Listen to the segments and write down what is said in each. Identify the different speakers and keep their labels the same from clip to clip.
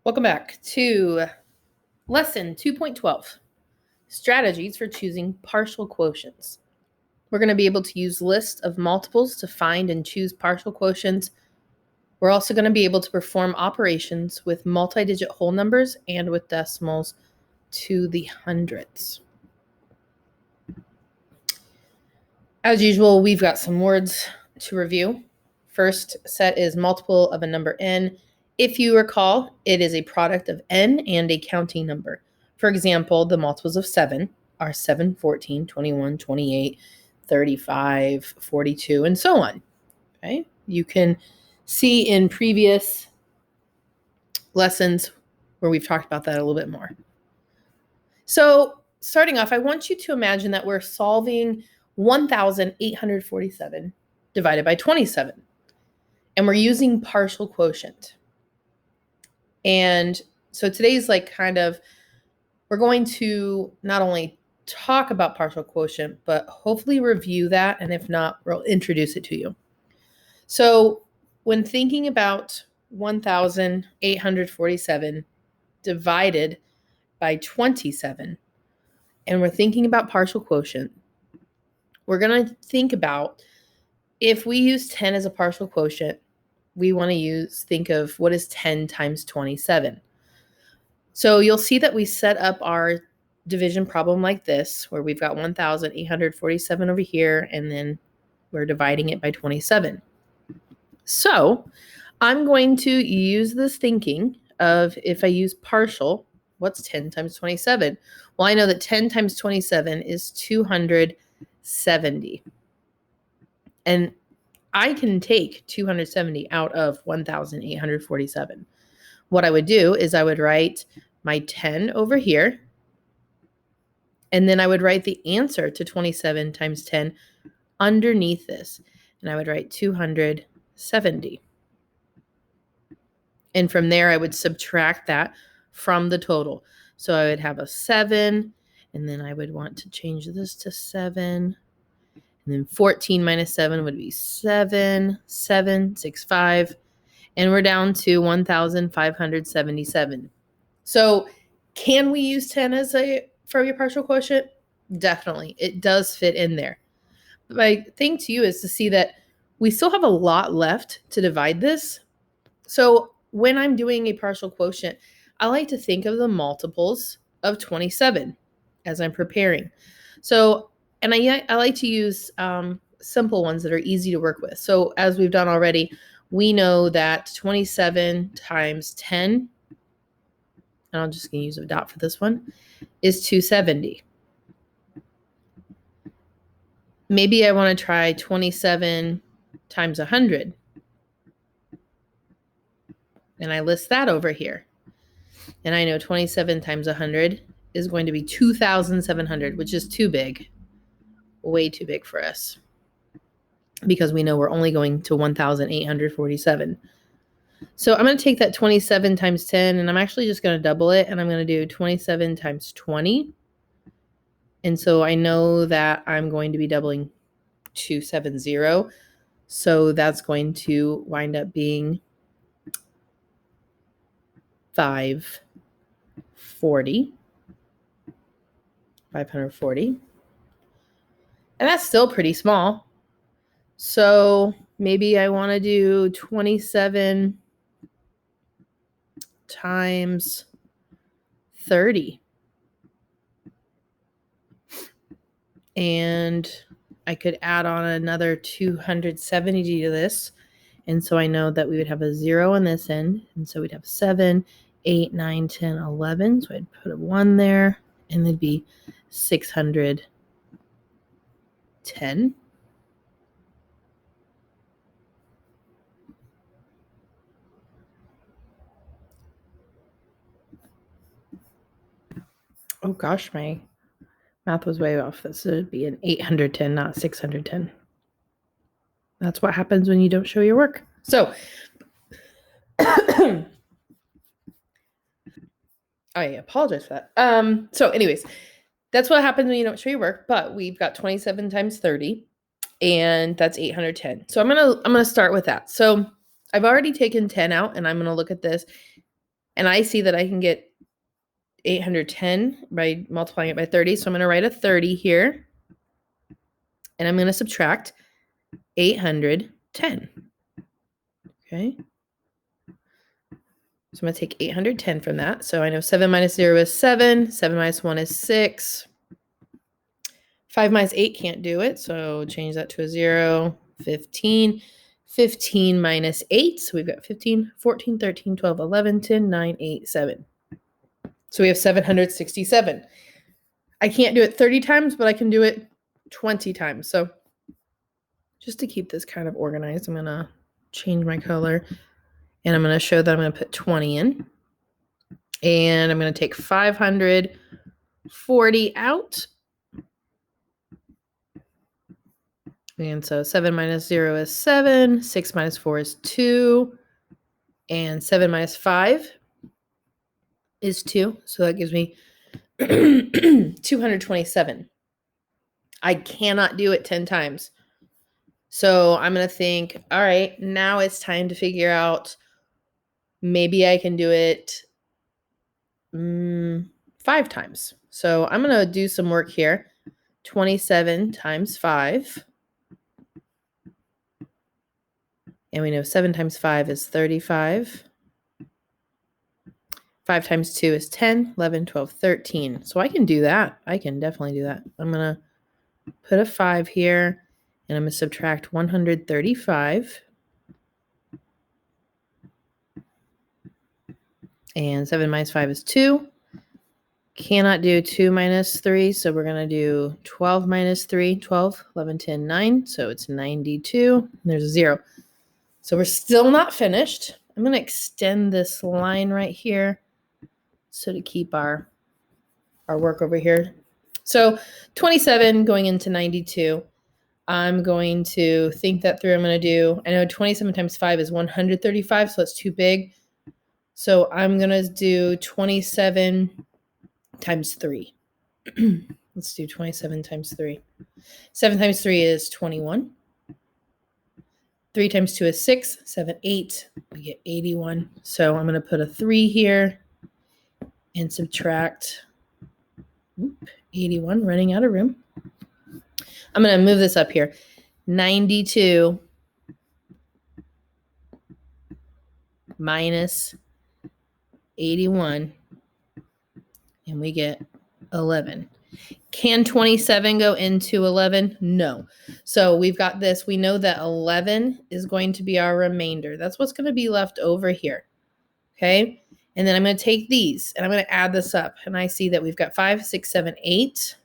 Speaker 1: Welcome back to lesson 2.12, strategies for choosing partial quotients. We're going to be able to use lists of multiples to find and choose partial quotients. We're also going to be able to perform operations with multi-digit whole numbers and with decimals to the hundreds. As usual, we've got some words to review. First set is multiple of a number n. If you recall, it is a product of n and a counting number. For example, the multiples of 7 are 7, 14, 21, 28, 35, 42, and so on. Okay? You can see in previous lessons where we've talked about that a little bit more. So starting off, I want you to imagine that we're solving 1,847 divided by 27. And we're using partial quotient. And so today's we're going to not only talk about partial quotient, but hopefully review that. And if not, we'll introduce it to you. So when thinking about 1,847 divided by 27, and we're thinking about partial quotient, we're going to think about if we use 10 as a partial quotient, we want to think of what is 10 times 27. So you'll see that we set up our division problem like this, where we've got 1,847 over here, and then we're dividing it by 27. So I'm going to use this thinking of if I use partial, what's 10 times 27? Well, I know that 10 times 27 is 270. And I can take 270 out of 1,847. What I would do is I would write my 10 over here, and then I would write the answer to 27 times 10 underneath this, and I would write 270. And from there, I would subtract that from the total. So I would have a 7, and then I would want to change this to 7. And then 14 minus 7 would be 7, 7, 6, 5. And we're down to 1,577. So can we use 10 for your partial quotient? Definitely. It does fit in there. But my thing to you is to see that we still have a lot left to divide this. So when I'm doing a partial quotient, I like to think of the multiples of 27 as I'm preparing. So and I like to use simple ones that are easy to work with. So as we've done already, we know that 27 times 10, and I'm just going to use a dot for this one, is 270. Maybe I want to try 27 times 100. And I list that over here. And I know 27 times 100 is going to be 2,700, which is too big. Way too big for us, because we know we're only going to 1,847. So I'm going to take that 27 times 10, and I'm actually just going to double it, and I'm going to do 27 times 20. And so I know that I'm going to be doubling 270. So that's going to wind up being 540. And that's still pretty small. So maybe I want to do 27 times 30. And I could add on another 270 to this. And so I know that we would have a 0 on this end. And so we'd have 7, 8, 9, 10, 11. So I'd put a 1 there, and it'd be 610. Oh gosh, my math was way off. This would be an 810, not 610. That's what happens when you don't show your work. So I apologize for that. So anyways, that's what happens when you don't show your work, but we've got 27 times 30, and that's 810. So I'm gonna start with that. So I've already taken 10 out, and I'm gonna look at this. And I see that I can get 810 by multiplying it by 30. So I'm going to write a 30 here. And I'm going to subtract 810. Okay. So I'm going to take 810 from that. So I know 7 minus 0 is 7. 7 minus 1 is 6. 5 minus 8 can't do it. So change that to a 0. 15. 15 minus 8. So we've got 15, 14, 13, 12, 11, 10, 9, 8, 7. So we have 767. I can't do it 30 times, but I can do it 20 times. So just to keep this kind of organized, I'm going to change my color. And I'm going to show that I'm going to put 20 in. And I'm going to take 540 out. And so 7 minus 0 is 7. 6 minus 4 is 2. And 7 minus 5 is 2. So that gives me 227. I cannot do it 10 times. So I'm going to think, all right, now it's time to figure out, maybe I can do it 5 times. So I'm going to do some work here. 27 times 5. And we know 7 times 5 is 35. 5 times 2 is 10, 11, 12, 13. So I can do that. I can definitely do that. I'm going to put a 5 here, and I'm going to subtract 135. And 7 minus 5 is 2. Cannot do 2 minus 3, so we're going to do 12 minus 3, 12, 11, 10, 9. So it's 92. And there's a 0. So we're still not finished. I'm going to extend this line right here so to keep our work over here. So 27 going into 92. I'm going to think that through. I'm going to do, I know 27 times 5 is 135, so that's too big. So I'm going to do 27 times 3. Let's do 27 times 3. 7 times 3 is 21. 3 times 2 is 6. 7, 8. We get 81. So I'm going to put a 3 here and subtract 81, running out of room. I'm going to move this up here. 92 minus 81, and we get 11. Can 27 go into 11? No. So we've got this. We know that 11 is going to be our remainder. That's what's going to be left over here. Okay? And then I'm going to take these, and I'm going to add this up. And I see that we've got 5, 6, 7, 8.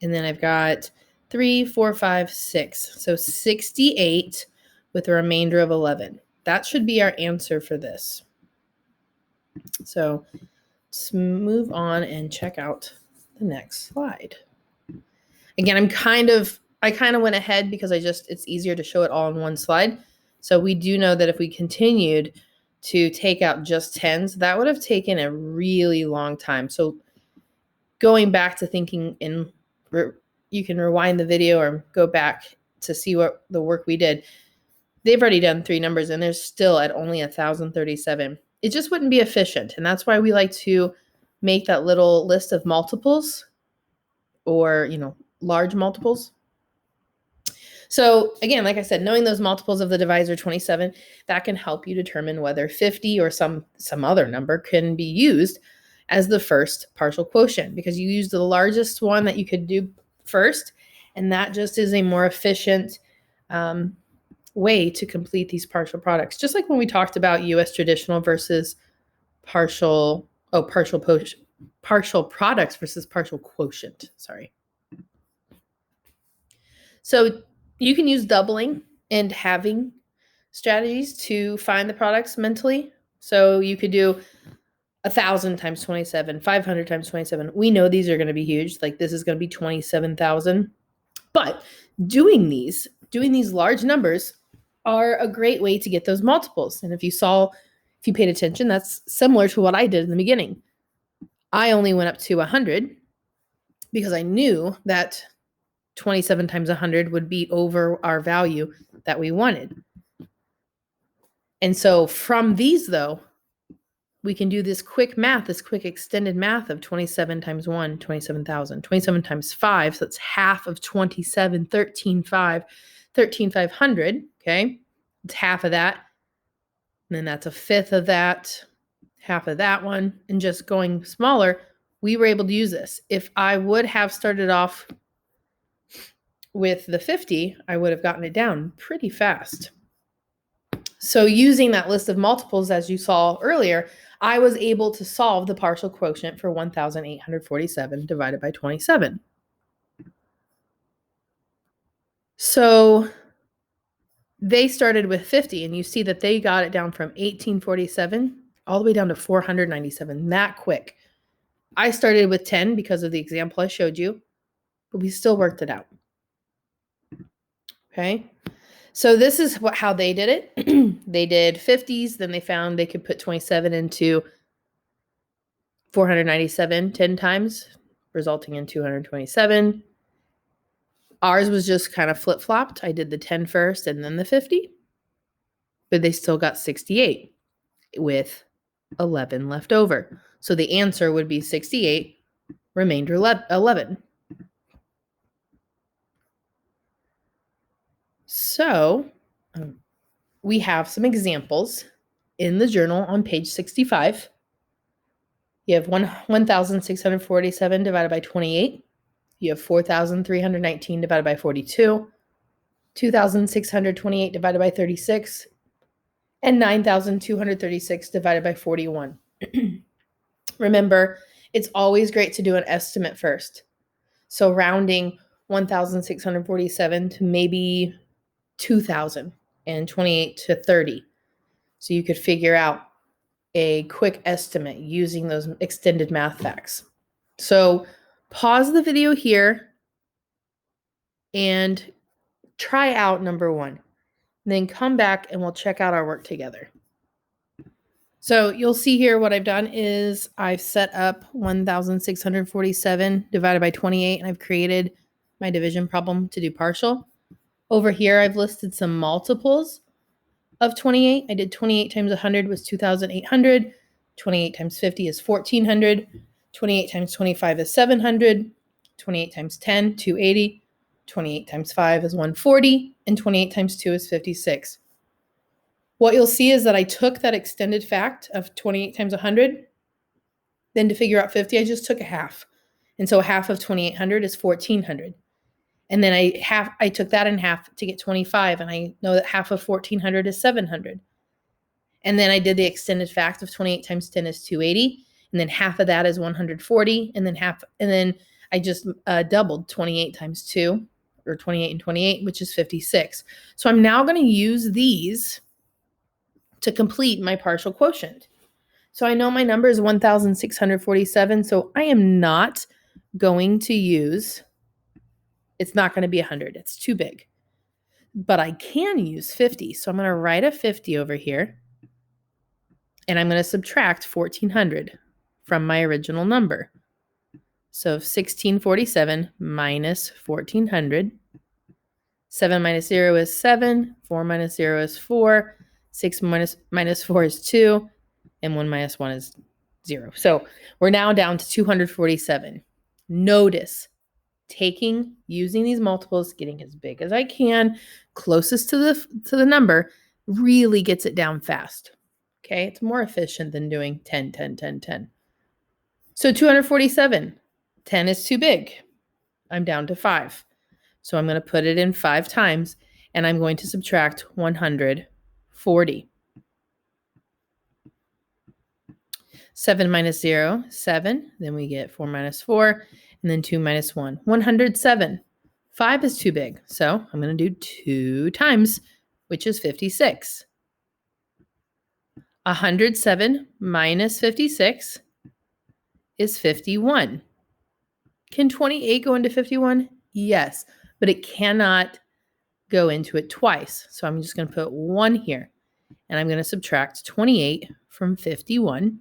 Speaker 1: And then I've got 3, 4, 5, 6. So 68 with a remainder of 11. That should be our answer for this. So let's move on and check out the next slide. Again, I kind of went ahead because it's easier to show it all in one slide. So we do know that if we continued to take out just tens, that would have taken a really long time. So going back to thinking you can rewind the video or go back to see what the work we did. They've already done 3 numbers and they're still at only 1,037. It just wouldn't be efficient. And that's why we like to make that little list of multiples or, large multiples. So again, like I said, knowing those multiples of the divisor 27, that can help you determine whether 50 or some other number can be used as the first partial quotient, because you use the largest one that you could do first, and that just is a more efficient way to complete these partial products. Just like when we talked about US traditional versus partial products versus partial quotient. Sorry. So you can use doubling and halving strategies to find the products mentally. So you could do 1,000 times 27, 500 times 27. We know these are going to be huge. Like this is going to be 27,000. But doing these large numbers are a great way to get those multiples. And if you paid attention, that's similar to what I did in the beginning. I only went up to 100 because I knew that 27 times 100 would be over our value that we wanted. And so from these, though, we can do this quick math, this quick extended math of 27 times 1, 27,000. 27 times 5, so that's half of 27, 13,500, okay? It's half of that. And then that's a fifth of that, half of that one, and just going smaller, we were able to use this. If I would have started off with the 50, I would have gotten it down pretty fast. So using that list of multiples, as you saw earlier, I was able to solve the partial quotient for 1,847 divided by 27. So they started with 50, and you see that they got it down from 1847 all the way down to 497, that quick. I started with 10 because of the example I showed you, but we still worked it out. Okay, so this is how they did it. They did 50s, then they found they could put 27 into 497 10 times, resulting in 227. Ours was just kind of flip-flopped. I did the 10 first and then the 50, but they still got 68 with 11 left over. So the answer would be 68, remainder 11. So we have some examples in the journal on page 65. You have 1,647 divided by 28. You have 4,319 divided by 42, 2,628 divided by 36, and 9,236 divided by 41. Remember, it's always great to do an estimate first. So rounding 1,647 to maybe 2,000 and 28 to 30. So you could figure out a quick estimate using those extended math facts. So pause the video here and try out number 1. Then come back and we'll check out our work together. So you'll see here what I've done is I've set up 1,647 divided by 28, and I've created my division problem to do partial. Over here, I've listed some multiples of 28. I did 28 times 100 was 2,800. 28 times 50 is 1,400. 28 times 25 is 700. 28 times 10, 280. 28 times 5 is 140. And 28 times 2 is 56. What you'll see is that I took that extended fact of 28 times 100. Then to figure out 50, I just took a half. And so half of 2,800 is 1,400. And then I took that in half to get 25, and I know that half of 1,400 is 700. And then I did the extended fact of 28 times 10 is 280, and then half of that is 140, and then I just doubled 28 times 2, or 28 and 28, which is 56. So I'm now going to use these to complete my partial quotient. So I know my number is 1,647, so I am not going to use, it's not going to be 100. It's too big. But I can use 50. So I'm going to write a 50 over here, and I'm going to subtract 1,400 from my original number. So 1,647 minus 1,400. 7 minus 0 is 7. 4 minus 0 is 4. 6 minus 4 is 2. And 1 minus 1 is 0. So we're now down to 247. Notice, using these multiples, getting as big as I can, closest to the number, really gets it down fast. Okay, it's more efficient than doing 10, 10, 10, 10. So 247, 10 is too big. I'm down to 5. So I'm going to put it in 5 times, and I'm going to subtract 140. 7 minus 0, 7. Then we get 4 minus 4, and then 2 minus 1. 107. 5 is too big, so I'm going to do 2 times, which is 56. 107 minus 56 is 51. Can 28 go into 51? Yes, but it cannot go into it twice. So I'm just going to put 1 here, and I'm going to subtract 28 from 51.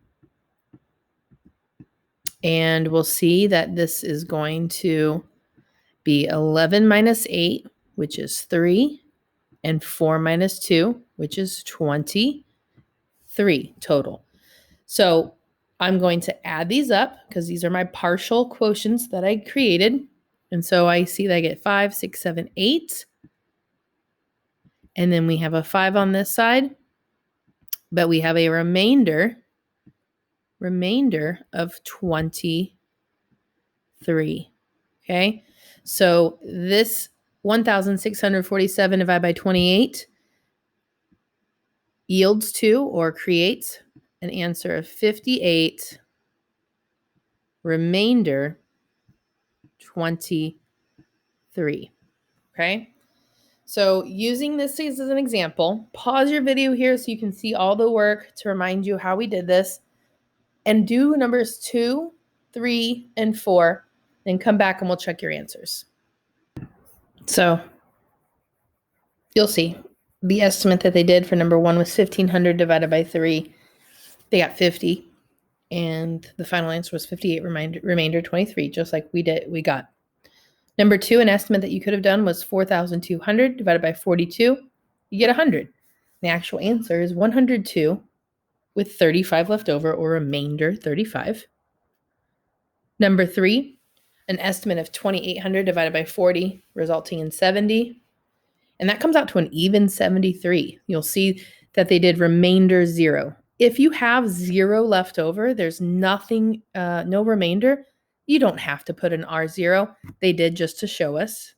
Speaker 1: And we'll see that this is going to be 11 minus 8, which is 3, and 4 minus 2, which is 23 total. So I'm going to add these up because these are my partial quotients that I created. And so I see that I get 5, 6, 7, 8. And then we have a 5 on this side, but we have a remainder of 23. Okay, so this 1,647 divided by 28 yields to or creates an answer of 58, remainder 23. Okay, so using this as an example, pause your video here so you can see all the work to remind you how we did this, and do numbers 2, 3, and 4, then come back and we'll check your answers. So you'll see the estimate that they did for number 1 was 1,500 divided by 3. They got 50, and the final answer was 58, remainder 23, just like we got. Number 2, an estimate that you could have done was 4,200 divided by 42. You get 100. The actual answer is 102 with 35 left over, or remainder 35. Number 3, an estimate of 2,800 divided by 40, resulting in 70. And that comes out to an even 73. You'll see that they did remainder 0. If you have 0 left over, there's nothing, no remainder, you don't have to put an R0. They did just to show us.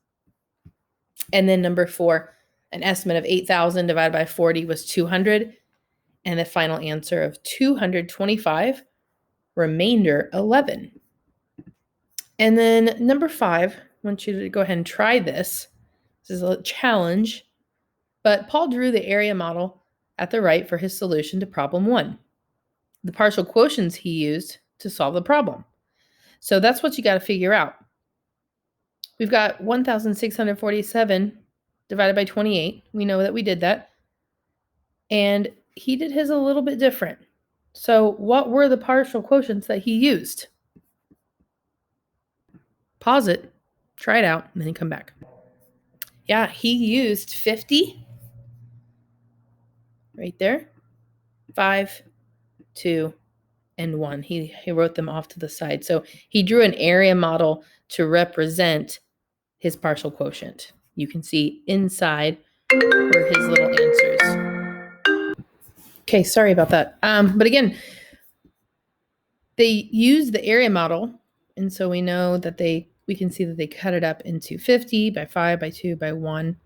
Speaker 1: And then number 4, an estimate of 8,000 divided by 40 was 200. And the final answer of 225, remainder 11. And then number 5, I want you to go ahead and try this. This is a challenge, but Paul drew the area model at the right for his solution to problem 1. The partial quotients he used to solve the problem. So that's what you got to figure out. We've got 1,647 divided by 28. We know that we did that. And he did his a little bit different. So what were the partial quotients that he used? Pause it, try it out, and then come back. Yeah, he used 50 right there, 5, 2, and 1. He wrote them off to the side. So he drew an area model to represent his partial quotient. You can see inside were his little answers. Okay, sorry about that. But again, they used the area model, and so we know that we can see that they cut it up into 50 by 5 by 2 by 1.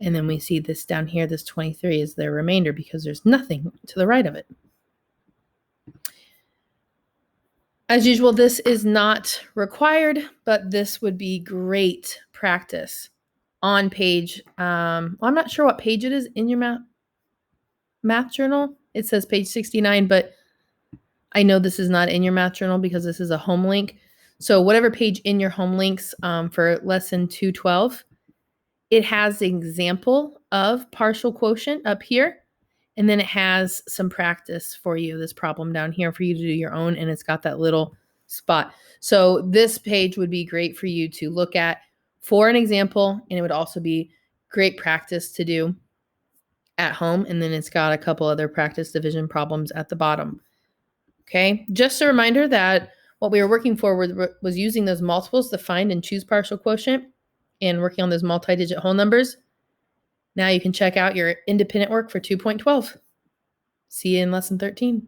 Speaker 1: And then we see this down here, this 23 is their remainder because there's nothing to the right of it. As usual, this is not required, but this would be great practice on page, I'm not sure what page it is in your math journal. It says page 69, but I know this is not in your math journal because this is a home link. So whatever page in your home links for lesson 212, it has an example of partial quotient up here. And then it has some practice for you, this problem down here for you to do your own. And it's got that little spot. So this page would be great for you to look at for an example. And it would also be great practice to do at home. And then it's got a couple other practice division problems at the bottom. Okay. Just a reminder that what we were working for was using those multiples to find and choose partial quotient and working on those multi-digit whole numbers. Now you can check out your independent work for 2.12. See you in lesson 13.